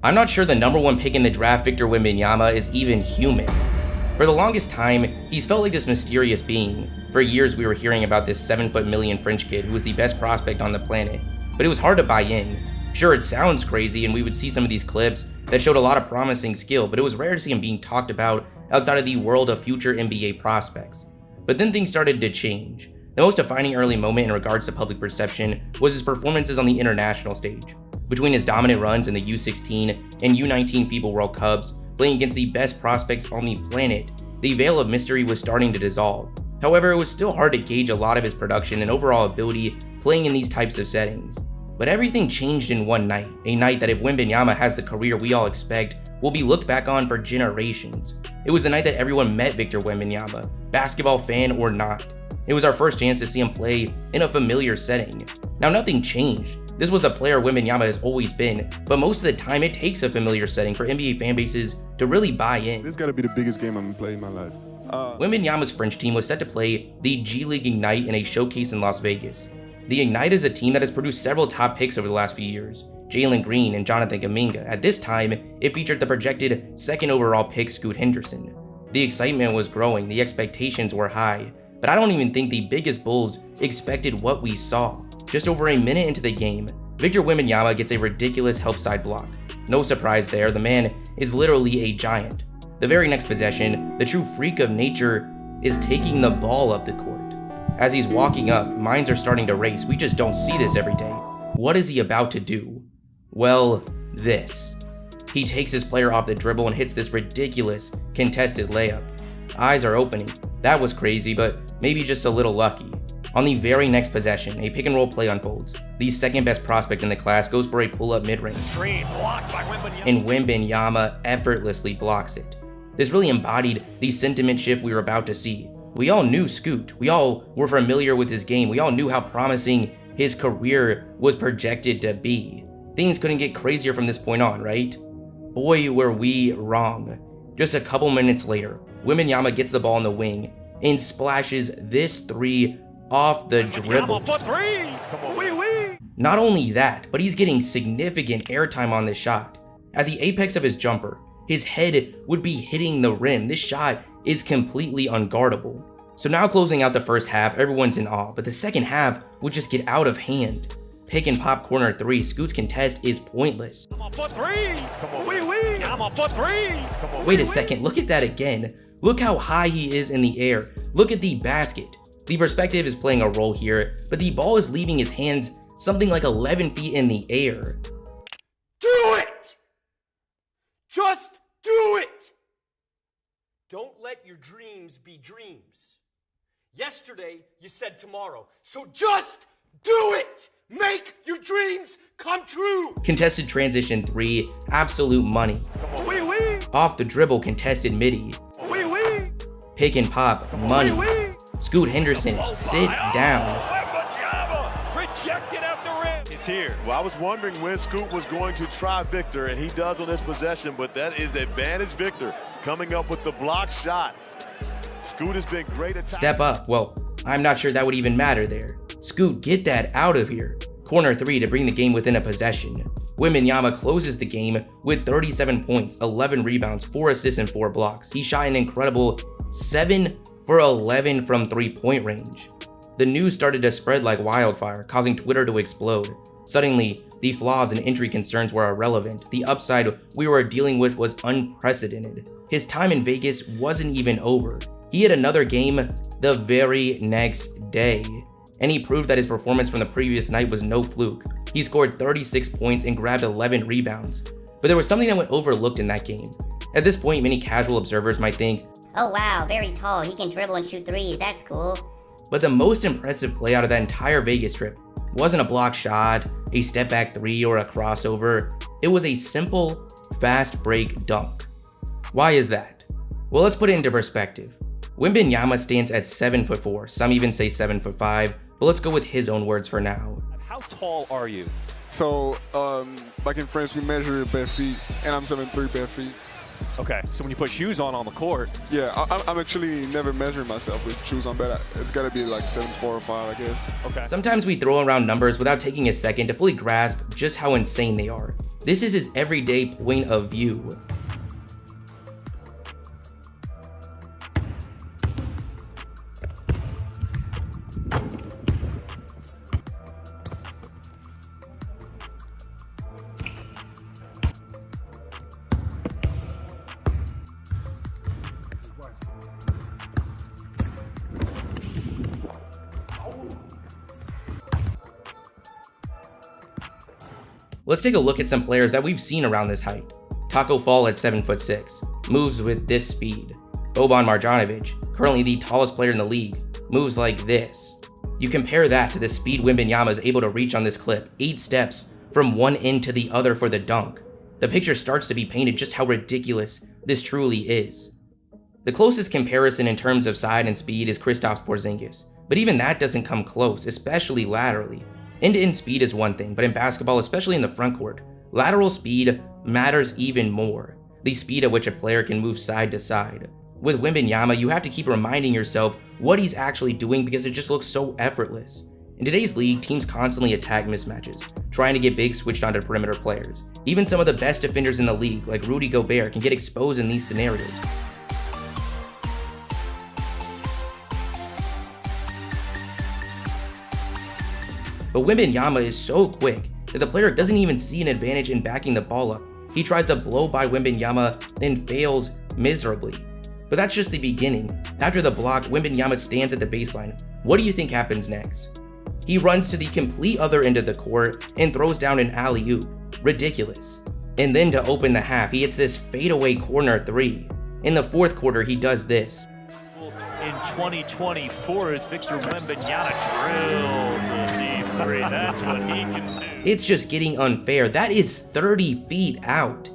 I'm not sure the #1 pick in the draft, Victor Wembanyama, is even human. For the longest time, he's felt like this mysterious being. For years we were hearing about this 7-foot million French kid who was the best prospect on the planet, but it was hard to buy in. Sure, it sounds crazy, and we would see some of these clips that showed a lot of promising skill, but it was rare to see him being talked about outside of the world of future NBA prospects. But then things started to change. The most defining early moment in regards to public perception was his performances on the international stage. Between his dominant runs in the U16 and U19 FIBA World Cups, playing against the best prospects on the planet, the veil of mystery was starting to dissolve. However, it was still hard to gauge a lot of his production and overall ability playing in these types of settings. But everything changed in one night, a night that if Wembanyama has the career we all expect, will be looked back on for generations. It was the night that everyone met Victor Wembanyama, basketball fan or not. It was our first chance to see him play in a familiar setting. Now, nothing changed. This was the player Wembanyama has always been, but most of the time it takes a familiar setting for NBA fan bases to really buy in. This gotta be the biggest game I'm gonna play in my life. Wembanyama's French team was set to play the G League Ignite in a showcase in Las Vegas. The Ignite is a team that has produced several top picks over the last few years, Jalen Green and Jonathan Kuminga. At this time, it featured the projected 2nd overall pick Scoot Henderson. The excitement was growing, the expectations were high, but I don't even think the biggest Bulls expected what we saw. Just over a minute into the game, Victor Wembanyama gets a ridiculous help side block. No surprise there, the man is literally a giant. The very next possession, the true freak of nature is taking the ball up the court. As he's walking up, minds are starting to race. We just don't see this every day. What is he about to do? Well, this. He takes his player off the dribble and hits this ridiculous contested layup. Eyes are opening. That was crazy, but maybe just a little lucky. On the very next possession, a pick and roll play unfolds. The second best prospect in the class goes for a pull-up mid-range, and Wembanyama effortlessly blocks it. This really embodied the sentiment shift we were about to see. We all knew Scoot. We all were familiar with his game. We all knew how promising his career was projected to be. Things couldn't get crazier from this point on, right? Boy, were we wrong. Just a couple minutes later, Wembanyama gets the ball in the wing and splashes this 3 off the dribble. Not only that, but he's getting significant airtime on this shot. At the apex of his jumper, his head would be hitting the rim. This shot is completely unguardable. So now closing out the first half, everyone's in awe, but the second half would just get out of hand. Pick and pop corner 3, Scoot's contest is pointless. Wait a second, look at that again. Look how high he is in the air. Look at the basket. The perspective is playing a role here, but the ball is leaving his hands something like 11 feet in the air. Do it! Just do it! Don't let your dreams be dreams. Yesterday, you said tomorrow, so just do it! Make your dreams come true! Contested transition 3, absolute money. Off the dribble, contested midi. Pick and pop, money. Scoot Henderson, sit down. It's here. Well, I was wondering when Scoot was going to try Victor, and he does on this possession, but that is advantage Victor coming up with the block shot. Scoot has been great at step up. Well, I'm not sure that would even matter there. Scoot, get that out of here. Corner 3 to bring the game within a possession. Wembanyama closes the game with 37 points, 11 rebounds, 4 assists, and 4 blocks. He shot an incredible 7 for 11 from 3-point range. The news started to spread like wildfire, causing Twitter to explode. Suddenly, the flaws and injury concerns were irrelevant. The upside we were dealing with was unprecedented. His time in Vegas wasn't even over. He had another game the very next day, and he proved that his performance from the previous night was no fluke. He scored 36 points and grabbed 11 rebounds. But there was something that went overlooked in that game. At this point, many casual observers might think, oh wow, very tall, he can dribble and shoot threes, that's cool. But the most impressive play out of that entire Vegas trip wasn't a block shot, a step back 3, or a crossover. It was a simple, fast break dunk. Why is that? Well, let's put it into perspective. Wembanyama stands at 7'4", some even say 7'5", but let's go with his own words for now. How tall are you? So, like in France, we measure bare feet, and I'm 7'3" bare feet. Okay, so when you put shoes on the court. Yeah, I'm actually never measuring myself with shoes on, but it's got to be like 7'4" or 5", I guess. Okay. Sometimes we throw around numbers without taking a second to fully grasp just how insane they are. This is his everyday point of view. Let's take a look at some players that we've seen around this height. Taco Fall at 7'6", moves with this speed. Boban Marjanovic, currently the tallest player in the league, moves like this. You compare that to the speed Wembanyama is able to reach on this clip, 8 steps from one end to the other for the dunk. The picture starts to be painted just how ridiculous this truly is. The closest comparison in terms of size and speed is Kristaps Porzingis, but even that doesn't come close, especially laterally. End-to-end speed is one thing, but in basketball, especially in the front court, lateral speed matters even more. The speed at which a player can move side to side. With Wembanyama, you have to keep reminding yourself what he's actually doing because it just looks so effortless. In today's league, teams constantly attack mismatches, trying to get big switched onto perimeter players. Even some of the best defenders in the league, like Rudy Gobert, can get exposed in these scenarios. But Wembanyama is so quick that the player doesn't even see an advantage in backing the ball up. He tries to blow by Wembanyama and fails miserably. But that's just the beginning. After the block, Wembanyama stands at the baseline. What do you think happens next? He runs to the complete other end of the court and throws down an alley-oop. Ridiculous. And then to open the half, he hits this fadeaway corner 3. In the fourth quarter, he does this. In 2024 as Victor Wembanyama drills a deep 3. That's what he can do. It's just getting unfair. That is 30 feet out.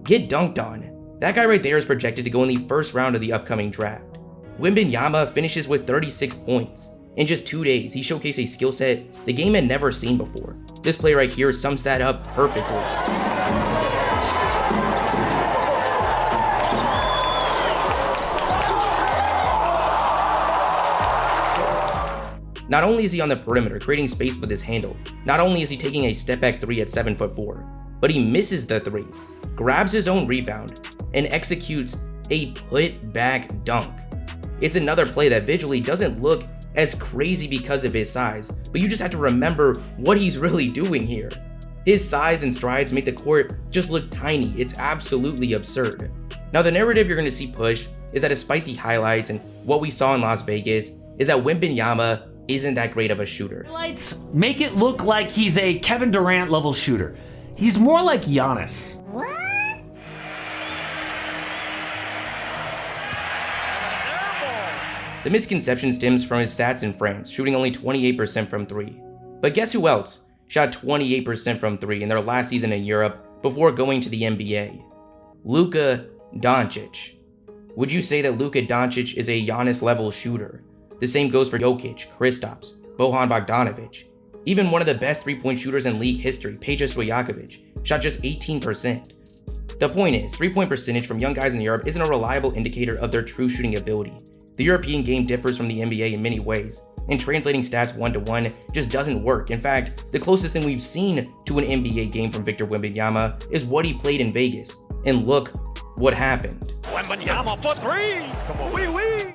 Get dunked on. That guy right there is projected to go in the first round of the upcoming draft. Wembanyama finishes with 36 points. In just 2 days, he showcased a skill set the game had never seen before. This play right here sums that up perfectly. Not only is he on the perimeter, creating space with his handle, not only is he taking a step-back 3 at 7'4", but he misses the 3, grabs his own rebound, and executes a put-back dunk. It's another play that visually doesn't look as crazy because of his size, but you just have to remember what he's really doing here. His size and strides make the court just look tiny. It's absolutely absurd. Now, the narrative you're going to see pushed is that despite the highlights and what we saw in Las Vegas, is that Wembanyama isn't that great of a shooter. Highlights make it look like he's a Kevin Durant level shooter. He's more like Giannis. The misconception stems from his stats in France, shooting only 28% from 3. But guess who else shot 28% from 3 in their last season in Europe before going to the NBA? Luka Doncic. Would you say that Luka Doncic is a Giannis level shooter? The same goes for Jokic, Kristaps, Bojan Bogdanovic. Even one of the best 3-point shooters in league history, Peja Stojakovic, shot just 18%. The point is, 3-point percentage from young guys in Europe isn't a reliable indicator of their true shooting ability. The European game differs from the NBA in many ways, and translating stats one-to-one just doesn't work. In fact, the closest thing we've seen to an NBA game from Victor Wembanyama is what he played in Vegas. And look what happened. Wembanyama for 3. Come on, wee.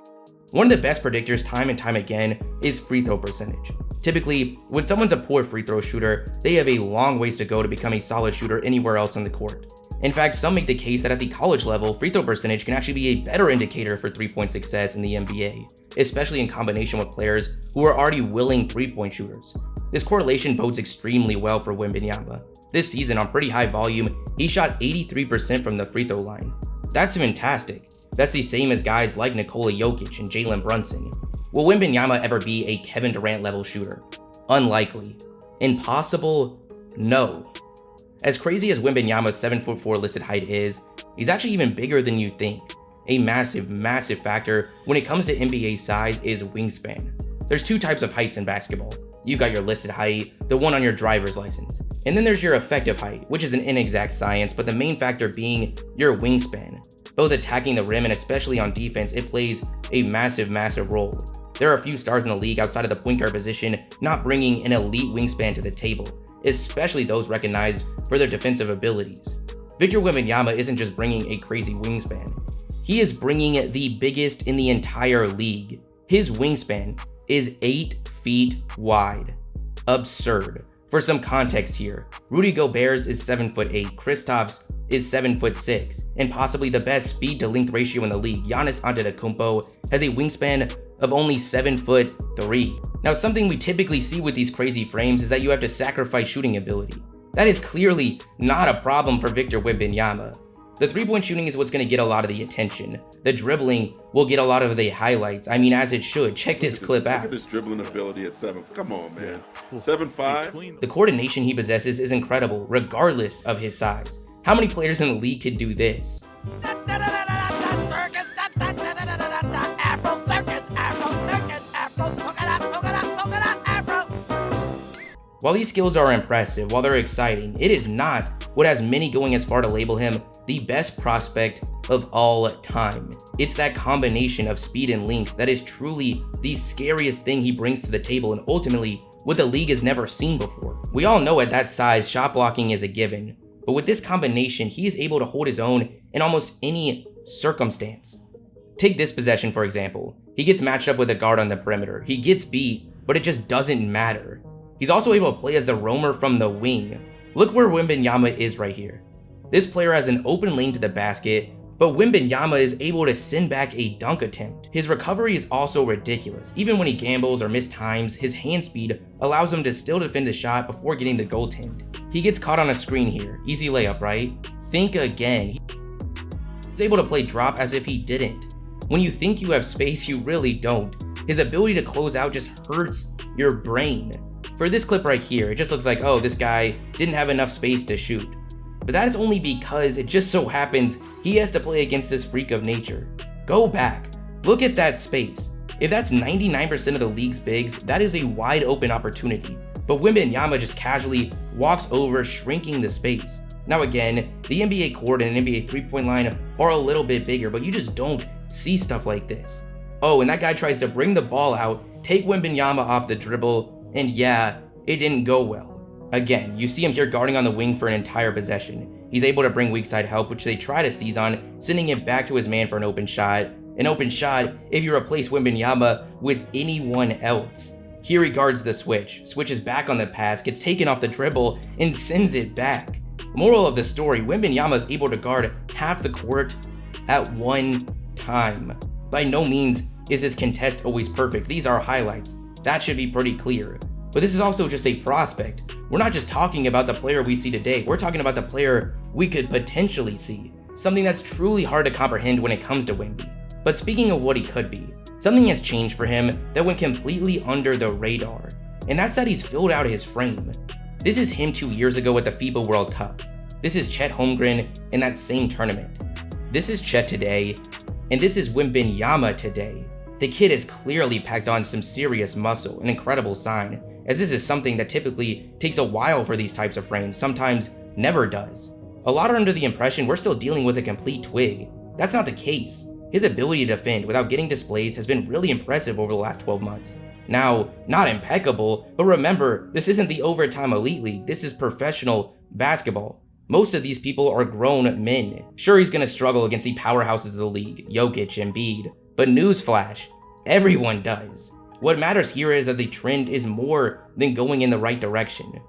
One of the best predictors time and time again is free throw percentage. Typically, when someone's a poor free throw shooter, they have a long ways to go to become a solid shooter anywhere else on the court. In fact, some make the case that at the college level, free throw percentage can actually be a better indicator for 3-point success in the NBA, especially in combination with players who are already willing 3-point shooters. This correlation bodes extremely well for Wembanyama. This season, on pretty high volume, he shot 83% from the free throw line. That's fantastic. That's the same as guys like Nikola Jokic and Jalen Brunson. Will Wembanyama ever be a Kevin Durant level shooter? Unlikely. Impossible? No. As crazy as Wembanyama's 7'4" listed height is, he's actually even bigger than you think. A massive, massive factor when it comes to NBA size is wingspan. There's 2 types of heights in basketball. You've got your listed height, the one on your driver's license. And then there's your effective height, which is an inexact science, but the main factor being your wingspan. Both attacking the rim and especially on defense, it plays a massive, massive role. There are a few stars in the league outside of the point guard position not bringing an elite wingspan to the table, especially those recognized for their defensive abilities. Victor Wembanyama isn't just bringing a crazy wingspan. He is bringing the biggest in the entire league. His wingspan is 8 feet wide. Absurd. For some context here, Rudy Gobert's is 7'8", Kristaps is 7'6", and possibly the best speed to length ratio in the league, Giannis Antetokounmpo, has a wingspan of only 7'3". Now, something we typically see with these crazy frames is that you have to sacrifice shooting ability. That is clearly not a problem for Victor Wembanyama. The three-point shooting is what's going to get a lot of the attention. The dribbling will get a lot of the highlights. I mean, as it should. Check this clip out. Look at this dribbling ability at 7. Come on, man. 7'5". The coordination he possesses is incredible, regardless of his size. How many players in the league could do this? While these skills are impressive, while they're exciting, it is not what has many going as far to label him the best prospect of all time. It's that combination of speed and length that is truly the scariest thing he brings to the table, and ultimately what the league has never seen before. We all know at that size, shot blocking is a given, but with this combination, he is able to hold his own in almost any circumstance. Take this possession, for example. He gets matched up with a guard on the perimeter. He gets beat, but it just doesn't matter. He's also able to play as the roamer from the wing. Look where Wembanyama is right here. This player has an open lane to the basket, but Wembanyama is able to send back a dunk attempt. His recovery is also ridiculous. Even when he gambles or mistimes, his hand speed allows him to still defend the shot before getting the goaltend. He gets caught on a screen here. Easy layup, right? Think again. He's able to play drop as if he didn't. When you think you have space, you really don't. His ability to close out just hurts your brain. For this clip right here, it just looks like, oh, this guy didn't have enough space to shoot. But that is only because it just so happens he has to play against this freak of nature. Go back, look at that space. If that's 99% of the league's bigs, that is a wide open opportunity. But Wembanyama just casually walks over, shrinking the space. Now again, the NBA court and NBA three-point line are a little bit bigger, but you just don't see stuff like this. Oh, and that guy tries to bring the ball out, take Wembanyama off the dribble, and yeah, it didn't go well. Again, you see him here guarding on the wing for an entire possession. He's able to bring weak side help, which they try to seize on, sending it back to his man for an open shot. An open shot if you replace Wembanyama with anyone else. Here he guards the switch, switches back on the pass, gets taken off the dribble, and sends it back. Moral of the story, Wembanyama is able to guard half the court at one time. By no means is his contest always perfect. These are highlights. That should be pretty clear. But this is also just a prospect. We're not just talking about the player we see today, we're talking about the player we could potentially see. Something that's truly hard to comprehend when it comes to Wemby. But speaking of what he could be, something has changed for him that went completely under the radar. And that's that he's filled out his frame. This is him 2 years ago at the FIBA World Cup. This is Chet Holmgren in that same tournament. This is Chet today, and this is Wembanyama today. The kid has clearly packed on some serious muscle, an incredible sign, as this is something that typically takes a while for these types of frames, sometimes never does. A lot are under the impression we're still dealing with a complete twig. That's not the case. His ability to defend without getting displaced has been really impressive over the last 12 months. Now, not impeccable, but remember, this isn't the overtime elite league, this is professional basketball. Most of these people are grown men. Sure, he's gonna struggle against the powerhouses of the league, Jokic, Embiid, but newsflash, everyone does. What matters here is that the trend is more than going in the right direction.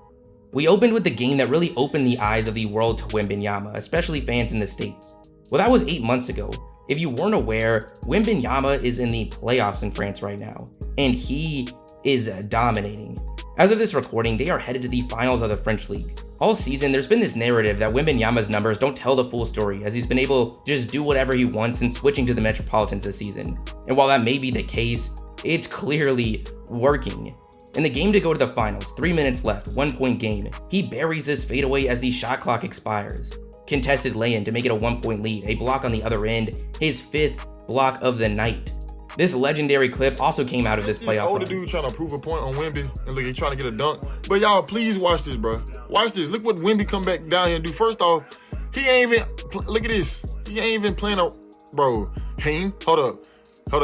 We opened with the game that really opened the eyes of the world to Wembanyama, especially fans in the States. Well, that was 8 months ago. If you weren't aware, Wembanyama is in the playoffs in France right now, and he is dominating. As of this recording, they are headed to the finals of the French League. All season, there's been this narrative that Wembanyama's numbers don't tell the full story, as he's been able to just do whatever he wants since switching to the Metropolitans this season. And while that may be the case, it's clearly working. In the game to go to the finals, 3 minutes left, 1-point game, he buries this fadeaway as the shot clock expires. Contested lay-in to make it a 1-point lead, a block on the other end, his 5th block of the night. This legendary clip also came out of this playoff older run. dude trying to prove a point on Wemby, and look, he's trying to get a dunk. But y'all, please watch this, bro. Watch this. Look what Wemby come back down here and do. First off, he ain't even, look at this. He ain't even playing a, bro, Hain, hold up.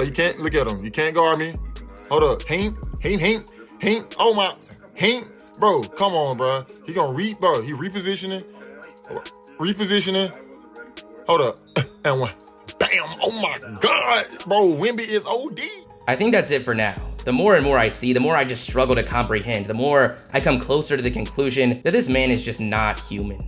You can't, look at him. You can't guard me. Hold up, Hain, oh my, Hain, Bro, come on, bro. He gonna bro. He repositioning. Hold up. And one. Bam. Oh my God. Bro, Wemby is OD. I think that's it for now. The more and more I see, the more I just struggle to comprehend, the more I come closer to the conclusion that this man is just not human.